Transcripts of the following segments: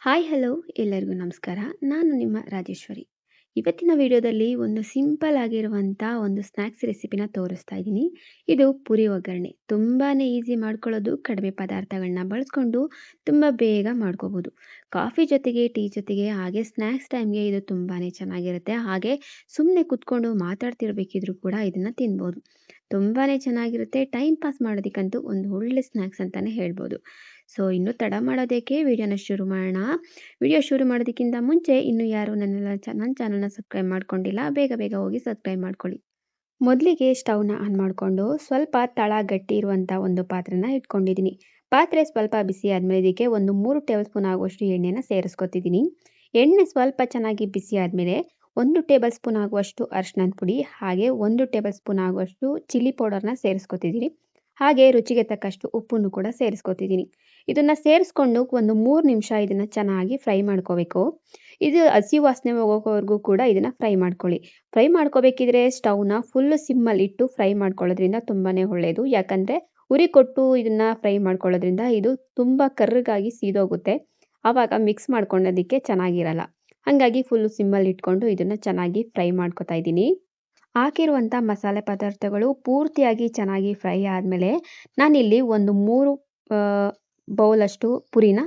Hi hello ಎಲ್ಲರಿಗೂ ನಮಸ್ಕಾರ. ನಾನು ನಿಮ್ಮ ರಾಜೇಶ್ವರಿ. ಇವತ್ತಿನ ವಿಡಿಯೋದಲ್ಲಿ ಒಂದು ಸಿಂಪಲ್ ಆಗಿರುವಂಥ ಒಂದು ಸ್ನ್ಯಾಕ್ಸ್ ರೆಸಿಪಿನ ತೋರಿಸ್ತಾ ಇದ್ದೀನಿ. ಇದು ಪುರಿ ಒಗ್ಗರಣೆ. ತುಂಬಾ ಈಸಿ ಮಾಡ್ಕೊಳ್ಳೋದು, ಕಡಿಮೆ ಪದಾರ್ಥಗಳನ್ನ ಬಳಸ್ಕೊಂಡು ತುಂಬ ಬೇಗ ಮಾಡ್ಕೋಬೋದು. ಕಾಫಿ ಜೊತೆಗೆ, ಟೀ ಜೊತೆಗೆ, ಹಾಗೆ ಸ್ನ್ಯಾಕ್ಸ್ ಟೈಮ್ಗೆ ಇದು ತುಂಬಾ ಚೆನ್ನಾಗಿರುತ್ತೆ. ಹಾಗೆ ಸುಮ್ಮನೆ ಕುತ್ಕೊಂಡು ಮಾತಾಡ್ತಿರ್ಬೇಕಿದ್ರು ಕೂಡ ಇದನ್ನು ತಿನ್ಬೋದು. ತುಂಬಾ ಚೆನ್ನಾಗಿರುತ್ತೆ. ಟೈಮ್ ಪಾಸ್ ಮಾಡೋದಕ್ಕಂತೂ ಒಂದು ಒಳ್ಳೆ ಸ್ನ್ಯಾಕ್ಸ್ ಅಂತಲೇ ಹೇಳ್ಬೋದು. ಸೊ ಇನ್ನು ತಡ ಮಾಡೋದಕ್ಕೆ ವಿಡಿಯೋನ ಶುರು ಮಾಡೋಣ. ವಿಡಿಯೋ ಶುರು ಮಾಡೋದಕ್ಕಿಂತ ಮುಂಚೆ ಇನ್ನೂ ಯಾರು ನನ್ನ ಚಾನಲ್ನ ಸಬ್ಸ್ಕ್ರೈಬ್ ಮಾಡ್ಕೊಂಡಿಲ್ಲ, ಬೇಗ ಬೇಗ ಹೋಗಿ ಸಬ್ಸ್ಕ್ರೈಬ್ ಮಾಡ್ಕೊಳ್ಳಿ. ಮೊದಲಿಗೆ ಸ್ಟವ್ನ ಆನ್ ಮಾಡಿಕೊಂಡು ಸ್ವಲ್ಪ ತಳ ಗಟ್ಟಿ ಇರುವಂಥ ಒಂದು ಪಾತ್ರೆನ ಇಟ್ಕೊಂಡಿದ್ದೀನಿ. ಪಾತ್ರೆ ಸ್ವಲ್ಪ ಬಿಸಿ ಆದಮೇಲೆ ಇದಕ್ಕೆ ಒಂದು 3 ಟೇಬಲ್ ಸ್ಪೂನ್ ಆಗುವಷ್ಟು ಎಣ್ಣೆನ ಸೇರಿಸ್ಕೊತಿದ್ದೀನಿ. ಎಣ್ಣೆ ಸ್ವಲ್ಪ ಚೆನ್ನಾಗಿ ಬಿಸಿ ಆದಮೇಲೆ 1 ಟೇಬಲ್ ಸ್ಪೂನ್ ಆಗುವಷ್ಟು ಅರಿಶಿಣದ ಪುಡಿ, ಹಾಗೆ 1 ಟೇಬಲ್ ಸ್ಪೂನ್ ಆಗುವಷ್ಟು ಚಿಲ್ಲಿ ಪೌಡರ್ನ ಸೇರಿಸ್ಕೊತಿದ್ದೀನಿ. ಹಾಗೆ ರುಚಿಗೆ ತಕ್ಕಷ್ಟು ಉಪ್ಪನ್ನು ಕೂಡ ಸೇರಿಸ್ಕೊತಿದ್ದೀನಿ. ಇದನ್ನು ಸೇರಿಸ್ಕೊಂಡು ಒಂದು 3 ನಿಮಿಷ ಇದನ್ನು ಚೆನ್ನಾಗಿ ಫ್ರೈ ಮಾಡ್ಕೋಬೇಕು. ಇದು ಹಸಿ ವಾಸನೆ ಹೋಗೋವರೆಗೂ ಕೂಡ ಇದನ್ನು ಫ್ರೈ ಮಾಡ್ಕೊಳ್ಳಿ. ಫ್ರೈ ಮಾಡ್ಕೋಬೇಕಿದ್ರೆ ಸ್ಟವ್ನ ಫುಲ್ ಸಿಮ್ಮಲ್ಲಿ ಇಟ್ಟು ಫ್ರೈ ಮಾಡ್ಕೊಳ್ಳೋದ್ರಿಂದ ತುಂಬಾ ಒಳ್ಳೆಯದು. ಯಾಕಂದರೆ ಉರಿ ಕೊಟ್ಟು ಇದನ್ನು ಫ್ರೈ ಮಾಡ್ಕೊಳ್ಳೋದ್ರಿಂದ ಇದು ತುಂಬ ಕರ್ರಗಾಗಿ ಸೀದೋಗುತ್ತೆ. ಆವಾಗ ಮಿಕ್ಸ್ ಮಾಡ್ಕೊಳ್ಳೋದಕ್ಕೆ ಚೆನ್ನಾಗಿರಲ್ಲ. ಹಾಗಾಗಿ ಫುಲ್ಲು ಸಿಮ್ಮಲ್ಲಿ ಇಟ್ಕೊಂಡು ಇದನ್ನು ಚೆನ್ನಾಗಿ ಫ್ರೈ ಮಾಡ್ಕೊತಾ ಇದ್ದೀನಿ. ಹಾಕಿರುವಂಥ ಮಸಾಲೆ ಪದಾರ್ಥಗಳು ಪೂರ್ತಿಯಾಗಿ ಚೆನ್ನಾಗಿ ಫ್ರೈ ಆದಮೇಲೆ ನಾನಿಲ್ಲಿ ಒಂದು 3 ಬೌಲಷ್ಟು ಪುರಿನ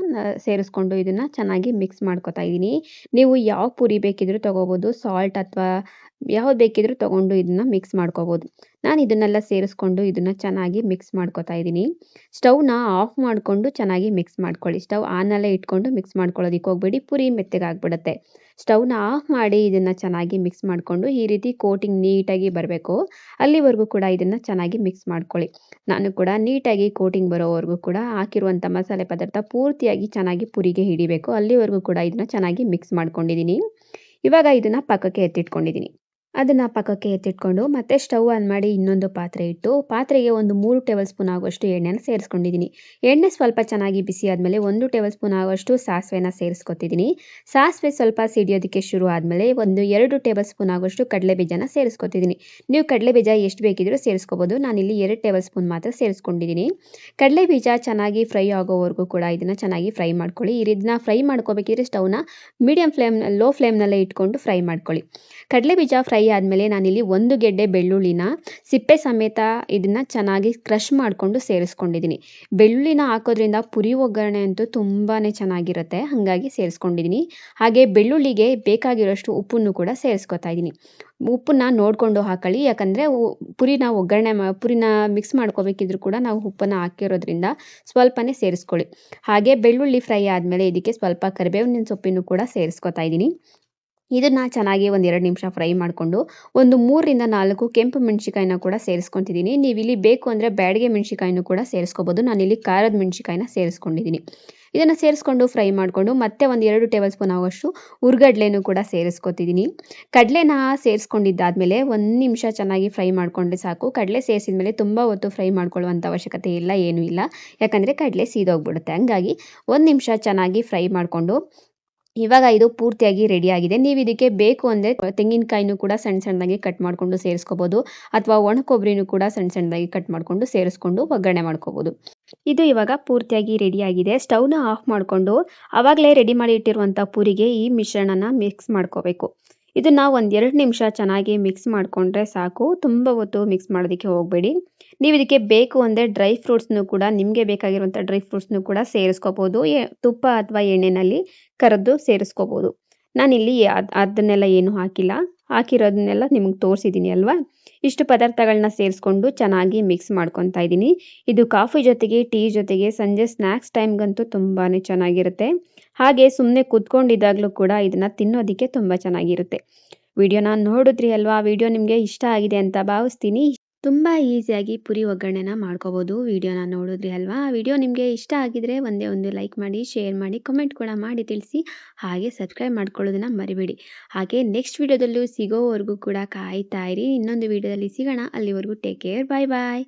ಸೇರಿಸ್ಕೊಂಡು ಇದನ್ನು ಚೆನ್ನಾಗಿ ಮಿಕ್ಸ್ ಮಾಡ್ಕೊತಾ ಇದ್ದೀನಿ. ನೀವು ಯಾವ ಪುರಿ ಬೇಕಿದ್ರೂ ತೊಗೋಬೋದು. ಸಾಲ್ಟ್ ಅಥವಾ ಯಾವ್ದು ಬೇಕಿದ್ರೂ ತೊಗೊಂಡು ಇದನ್ನು ಮಿಕ್ಸ್ ಮಾಡ್ಕೋಬೋದು. ನಾನು ಇದನ್ನೆಲ್ಲ ಸೇರಿಸ್ಕೊಂಡು ಇದನ್ನು ಚೆನ್ನಾಗಿ ಮಿಕ್ಸ್ ಮಾಡ್ಕೊತಾ ಇದ್ದೀನಿ. ಸ್ಟವ್ನ ಆಫ್ ಮಾಡಿಕೊಂಡು ಚೆನ್ನಾಗಿ ಮಿಕ್ಸ್ ಮಾಡ್ಕೊಳ್ಳಿ. ಸ್ಟವ್ ಆನಲ್ಲೇ ಇಟ್ಕೊಂಡು ಮಿಕ್ಸ್ ಮಾಡ್ಕೊಳ್ಳೋದಕ್ಕೆ ಹೋಗಬೇಡಿ, ಪುರಿ ಮೆತ್ತಗಾಗ್ಬಿಡುತ್ತೆ. ಸ್ಟವ್ನ ಆಫ್ ಮಾಡಿ ಇದನ್ನು ಚೆನ್ನಾಗಿ ಮಿಕ್ಸ್ ಮಾಡಿಕೊಂಡು ಈ ರೀತಿ ಕೋಟಿಂಗ್ ನೀಟಾಗಿ ಬರಬೇಕು. ಅಲ್ಲಿವರೆಗೂ ಕೂಡ ಇದನ್ನು ಚೆನ್ನಾಗಿ ಮಿಕ್ಸ್ ಮಾಡ್ಕೊಳ್ಳಿ. ನಾನು ಕೂಡ ನೀಟಾಗಿ ಕೋಟಿಂಗ್ ಬರೋವರೆಗೂ ಕೂಡ ಹಾಕಿರುವಂಥ ಮಸಾಲೆ ಪದಾರ್ಥ ಪೂರ್ತಿಯಾಗಿ ಚೆನ್ನಾಗಿ ಪುರಿಗೆ ಹಿಡಿಬೇಕು. ಅಲ್ಲಿವರೆಗೂ ಕೂಡ ಇದನ್ನು ಚೆನ್ನಾಗಿ ಮಿಕ್ಸ್ ಮಾಡ್ಕೊಂಡಿದ್ದೀನಿ. ಇವಾಗ ಇದನ್ನು ಪಕ್ಕಕ್ಕೆ ಎತ್ತಿಟ್ಕೊಂಡಿದ್ದೀನಿ. ಅದನ್ನು ಪಕ್ಕಕ್ಕೆ ಎತ್ತಿಟ್ಕೊಂಡು ಮತ್ತೆ ಸ್ಟವ್ ಆನ್ ಮಾಡಿ ಇನ್ನೊಂದು ಪಾತ್ರೆ ಇಟ್ಟು ಪಾತ್ರೆಗೆ ಒಂದು 3 ಟೇಬಲ್ ಸ್ಪೂನ್ ಆಗುವಷ್ಟು ಎಣ್ಣೆನ ಸೇರಿಸ್ಕೊಂಡಿದ್ದೀನಿ. ಎಣ್ಣೆ ಸ್ವಲ್ಪ ಚೆನ್ನಾಗಿ ಬಿಸಿ ಆದಮೇಲೆ 1 ಟೇಬಲ್ ಸ್ಪೂನ್ ಆಗುವಷ್ಟು ಸಾಸಿವೆನ ಸೇರಿಸ್ಕೊತಿದ್ದೀನಿ. ಸಾಸಿವೆ ಸ್ವಲ್ಪ ಸಿಡಿಯೋದಕ್ಕೆ ಶುರು ಆದಮೇಲೆ ಒಂದು 2 ಟೇಬಲ್ ಸ್ಪೂನ್ ಆಗುವಷ್ಟು ಕಡಲೆ ಬೀಜನ ಸೇರಿಸ್ಕೊತಿದ್ದೀನಿ. ನೀವು ಕಡಲೆ ಬೀಜ ಎಷ್ಟು ಬೇಕಿದ್ರೂ ಸೇರಿಸ್ಕೋಬೋದು. ನಾನಿಲ್ಲಿ 2 ಟೇಬಲ್ ಸ್ಪೂನ್ ಮಾತ್ರ ಸೇರಿಸ್ಕೊಂಡಿದ್ದೀನಿ. ಕಡಲೆ ಬೀಜ ಚೆನ್ನಾಗಿ ಫ್ರೈ ಆಗೋವರೆಗೂ ಕೂಡ ಇದನ್ನು ಚೆನ್ನಾಗಿ ಫ್ರೈ ಮಾಡ್ಕೊಳ್ಳಿ. ಇದನ್ನ ಫ್ರೈ ಮಾಡ್ಕೋಬೇಕಿದ್ರೆ ಸ್ಟವ್ನ ಲೋ ಫ್ಲೇಮ್ನಲ್ಲೇ ಇಟ್ಕೊಂಡು ಫ್ರೈ ಮಾಡ್ಕೊಳ್ಳಿ. ಕಡಲೆ ಬೀಜ ಫ್ರೈ ಆದಮೇಲೆ ನಾನಿಲ್ಲಿ 1 ಗೆಡ್ಡೆ ಬೆಳ್ಳುಳ್ಳಿನ ಸಿಪ್ಪೆ ಸಮೇತ ಇದನ್ನು ಚೆನ್ನಾಗಿ ಕ್ರಷ್ ಮಾಡಿಕೊಂಡು ಸೇರಿಸ್ಕೊಂಡಿದ್ದೀನಿ. ಬೆಳ್ಳುಳ್ಳಿನ ಹಾಕೋದ್ರಿಂದ ಪುರಿ ಒಗ್ಗರಣೆ ಅಂತೂ ತುಂಬಾ ಚೆನ್ನಾಗಿರುತ್ತೆ. ಹಾಗಾಗಿ ಸೇರಿಸ್ಕೊಂಡಿದ್ದೀನಿ. ಹಾಗೆ ಬೆಳ್ಳುಳ್ಳಿಗೆ ಬೇಕಾಗಿರೋಷ್ಟು ಉಪ್ಪನ್ನು ಕೂಡ ಸೇರಿಸ್ಕೊತಾ ಇದ್ದೀನಿ. ಉಪ್ಪನ್ನ ನೋಡಿಕೊಂಡು ಹಾಕೊಳ್ಳಿ. ಯಾಕಂದರೆ ಪುರಿನ ಮಿಕ್ಸ್ ಮಾಡ್ಕೋಬೇಕಿದ್ರು ಕೂಡ ನಾವು ಉಪ್ಪನ್ನು ಹಾಕಿರೋದ್ರಿಂದ ಸ್ವಲ್ಪನೇ ಸೇರಿಸ್ಕೊಳ್ಳಿ. ಹಾಗೆ ಬೆಳ್ಳುಳ್ಳಿ ಫ್ರೈ ಆದಮೇಲೆ ಇದಕ್ಕೆ ಸ್ವಲ್ಪ ಕರಿಬೇವಿನ ಸೊಪ್ಪನ್ನು ಕೂಡ ಸೇರಿಸ್ಕೊತಾ ಇದ್ದೀನಿ. ಇದನ್ನು ಚೆನ್ನಾಗಿ ಒಂದು 2 ನಿಮಿಷ ಫ್ರೈ ಮಾಡಿಕೊಂಡು ಒಂದು 3 ರಿಂದ 4 ಕೆಂಪು ಮೆಣಸಿಕಾಯಿನ ಕೂಡ ಸೇರಿಸ್ಕೊತಿದ್ದೀನಿ. ನೀವು ಇಲ್ಲಿ ಬೇಕು ಅಂದರೆ ಬ್ಯಾಡಗೆ ಮೆಣಸಿಕಾಯಿನೂ ಕೂಡ ಸೇರಿಸ್ಕೋಬೋದು. ನಾನಿಲ್ಲಿ ಖಾರದ ಮೆಣಸಿಕಾಯಿನ ಸೇರಿಸ್ಕೊಂಡಿದ್ದೀನಿ. ಇದನ್ನು ಸೇರಿಸ್ಕೊಂಡು ಫ್ರೈ ಮಾಡಿಕೊಂಡು ಮತ್ತೆ ಒಂದು 2 ಟೇಬಲ್ ಸ್ಪೂನ್ ಆಗುವಷ್ಟು ಹುರ್ಗಡ್ಲೆನೂ ಕೂಡ ಸೇರಿಸ್ಕೊತಿದ್ದೀನಿ. ಕಡಲೆನ ಸೇರಿಸ್ಕೊಂಡಿದ್ದಾದಮೇಲೆ 1 ನಿಮಿಷ ಚೆನ್ನಾಗಿ ಫ್ರೈ ಮಾಡಿಕೊಂಡ್ರೆ ಸಾಕು. ಕಡಲೆ ಸೇರಿಸಿದ ಮೇಲೆ ತುಂಬ ಹೊತ್ತು ಫ್ರೈ ಮಾಡ್ಕೊಳ್ಳುವಂಥ ಅವಶ್ಯಕತೆ ಇಲ್ಲ, ಏನೂ ಇಲ್ಲ. ಯಾಕಂದರೆ ಕಡಲೆ ಸೀದೋಗ್ಬಿಡುತ್ತೆ. ಹಂಗಾಗಿ 1 ನಿಮಿಷ ಚೆನ್ನಾಗಿ ಫ್ರೈ ಮಾಡಿಕೊಂಡು ಇವಾಗ ಇದು ಪೂರ್ತಿಯಾಗಿ ರೆಡಿಯಾಗಿದೆ. ನೀವು ಇದಕ್ಕೆ ಬೇಕು ಅಂದರೆ ತೆಂಗಿನಕಾಯಿನೂ ಕೂಡ ಸಣ್ಣ ಸಣ್ಣದಾಗಿ ಕಟ್ ಮಾಡಿಕೊಂಡು ಸೇರಿಸ್ಕೋಬೋದು. ಅಥವಾ ಒಣ ಕೊಬ್ಬರಿನೂ ಕೂಡ ಸಣ್ಣ ಸಣ್ಣದಾಗಿ ಕಟ್ ಮಾಡಿಕೊಂಡು ಸೇರಿಸ್ಕೊಂಡು ಒಗ್ಗರಣೆ ಮಾಡ್ಕೋಬೋದು. ಇದು ಇವಾಗ ಪೂರ್ತಿಯಾಗಿ ರೆಡಿಯಾಗಿದೆ. ಸ್ಟವ್ನ ಆಫ್ ಮಾಡಿಕೊಂಡು ಆವಾಗಲೇ ರೆಡಿ ಮಾಡಿ ಇಟ್ಟಿರುವಂಥ ಪೂರಿಗೆ ಈ ಮಿಶ್ರಣನ ಮಿಕ್ಸ್ ಮಾಡ್ಕೋಬೇಕು. ಇದನ್ನು ಒಂದು 2 ನಿಮಿಷ ಚೆನ್ನಾಗಿ ಮಿಕ್ಸ್ ಮಾಡಿಕೊಂಡ್ರೆ ಸಾಕು. ತುಂಬ ಹೊತ್ತು ಮಿಕ್ಸ್ ಮಾಡೋದಕ್ಕೆ ಹೋಗಬೇಡಿ. ನೀವು ಇದಕ್ಕೆ ಬೇಕು ಅಂದರೆ ಡ್ರೈ ಫ್ರೂಟ್ಸ್ನೂ ಕೂಡ ನಿಮಗೆ ಬೇಕಾಗಿರುವಂಥ ಡ್ರೈ ಫ್ರೂಟ್ಸ್ನೂ ಕೂಡ ಸೇರಿಸ್ಕೋಬೋದು. ತುಪ್ಪ ಅಥವಾ ಎಣ್ಣೆಯಲ್ಲಿ ಕರೆದು ಸೇರಿಸ್ಕೋಬೋದು. ನಾನಿಲ್ಲಿ ಅದನ್ನೆಲ್ಲ ಏನೂ ಹಾಕಿಲ್ಲ. ಹಾಕಿರೋದನ್ನೆಲ್ಲ ನಿಮಗೆ ತೋರಿಸಿದ್ದೀನಿ ಅಲ್ವಾ. ಇಷ್ಟು ಪದಾರ್ಥಗಳನ್ನ ಸೇರಿಸ್ಕೊಂಡು ಚೆನ್ನಾಗಿ ಮಿಕ್ಸ್ ಮಾಡ್ಕೊತಾ ಇದ್ದೀನಿ. ಇದು ಕಾಫಿ ಜೊತೆಗೆ, ಟೀ ಜೊತೆಗೆ, ಸಂಜೆ ಸ್ನ್ಯಾಕ್ಸ್ ಟೈಮ್ಗಂತೂ ತುಂಬಾ ಚೆನ್ನಾಗಿರುತ್ತೆ. ಹಾಗೆ ಸುಮ್ಮನೆ ಕೂತ್ಕೊಂಡಿದ್ದಾಗಲೂ ಕೂಡ ಇದನ್ನು ತಿನ್ನೋದಕ್ಕೆ ತುಂಬ ಚೆನ್ನಾಗಿರುತ್ತೆ. ವಿಡಿಯೋನ ನೋಡಿದ್ರಿ ಅಲ್ವಾ. ವಿಡಿಯೋ ನಿಮಗೆ ಇಷ್ಟ ಆಗಿದೆ ಅಂತ ಭಾವಿಸ್ತೀನಿ. ತುಂಬ ಈಸಿಯಾಗಿ ಪುರಿ ಒಗ್ಗರಣೆನ ಮಾಡ್ಕೋಬೋದು. ವಿಡಿಯೋನ ನೋಡಿದ್ರಿ ಅಲ್ವಾ. ವಿಡಿಯೋ ನಿಮಗೆ ಇಷ್ಟ ಆಗಿದ್ರೆ ಒಂದೇ ಒಂದು ಲೈಕ್ ಮಾಡಿ, ಶೇರ್ ಮಾಡಿ, ಕಮೆಂಟ್ ಕೂಡ ಮಾಡಿ ತಿಳಿಸಿ. ಹಾಗೆ ಸಬ್ಸ್ಕ್ರೈಬ್ ಮಾಡ್ಕೊಳ್ಳೋದನ್ನ ಮರಿಬೇಡಿ. ಹಾಗೆ ನೆಕ್ಸ್ಟ್ ವಿಡಿಯೋದಲ್ಲೂ ಸಿಗೋವರೆಗೂ ಕೂಡ ಕಾಯ್ತಾ ಇರಿ. ಇನ್ನೊಂದು ವಿಡಿಯೋದಲ್ಲಿ ಸಿಗೋಣ. ಅಲ್ಲಿವರೆಗೂ ಟೇಕ್ ಕೇರ್. ಬಾಯ್ ಬಾಯ್.